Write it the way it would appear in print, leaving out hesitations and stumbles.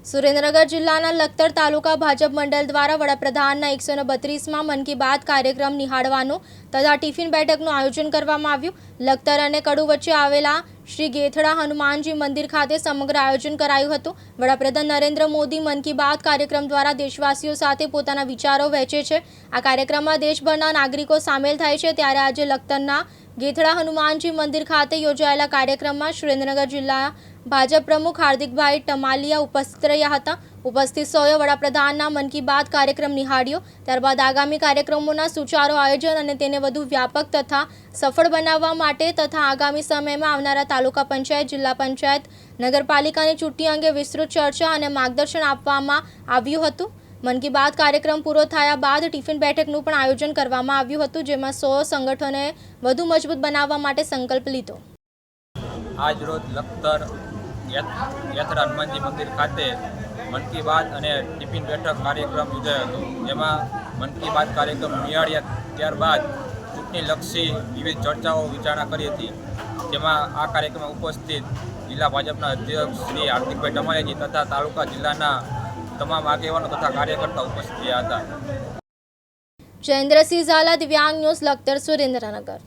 સુરેન્દ્રનગર જિલ્લાના લખતર તાલુકા ભાજપ મંડળ દ્વારા વડાપ્રધાનના 132માં મન કી બાત કાર્યક્રમ નિહાળવાનું તથા ટિફિન બેઠકનું આયોજન કરવામાં આવ્યું। લખતર અને કડુ વચ્ચે આવેલા શ્રી ગેથડા હનુમાનજી મંદિર ખાતે સમગ્ર આયોજન કરાયું હતું। વડાપ્રધાન નરેન્દ્ર મોદી મન કી બાત કાર્યક્રમ દ્વારા દેશવાસીઓ સાથે પોતાના વિચારો વહેંચે છે। આ કાર્યક્રમમાં દેશભરના નાગરિકો સામેલ થાય છે। ત્યારે આજે લખતરના ગેથડા હનુમાનજી મંદિર ખાતે યોજાયેલા કાર્યક્રમમાં સુરેન્દ્રનગર જિલ્લા ભાજપ પ્રમુખ હાર્દિકભાઈ ટમાલિયા ઉપસ્થિત રહ્યા હતા। ઉપસ્થિત સૌએ વડાપ્રધાનના મન કી બાત કાર્યક્રમ નિહાળ્યો। ત્યારબાદ આગામી કાર્યક્રમોના સુચારુ આયોજન અને તેને વધુ વ્યાપક તથા સફળ બનાવવા માટે તથા આગામી સમયમાં આવનારા તાલુકા પંચાયત, જિલ્લા પંચાયત, નગરપાલિકાની ચૂંટણી અંગે વિસ્તૃત ચર્ચા અને માર્ગદર્શન આપવામાં આવ્યું હતું। મન કી બાત કાર્યક્રમ પૂરો થયા બાદ ટિફિન બેઠકનું પણ આયોજન કરવામાં આવ્યું હતું, જેમાં 100 સંગઠનોએ વધુ મજબૂત બનાવવા માટે સંકલ્પ લીધો। આજ રોજ લખતર ગેથડા હનુમાનજી મંદિર ખાતે મન કી બાત અને ટિફિન બેઠક કાર્યક્રમ યોજાયો હતો, જેમાં મન કી બાત કાર્યક્રમ નિહાળ્યા ત્યારબાદ ચૂંટણીલક્ષી વિવિધ ચર્ચાઓ વિચારણા કરી હતી, જેમાં આ કાર્યક્રમમાં ઉપસ્થિત જિલ્લા ભાજપના અધ્યક્ષ શ્રી હાર્દિકભાઈ ટમાલિયાજી તથા તાલુકા જિલ્લાના તમામ આગેવાનો તથા કાર્યકર્તાઓ ઉપસ્થિત રહ્યા હતા। જયેન્દ્રસિંહ ઝાલા, દિવ્યાંગ ન્યૂઝ, લખતર, સુરેન્દ્રનગર।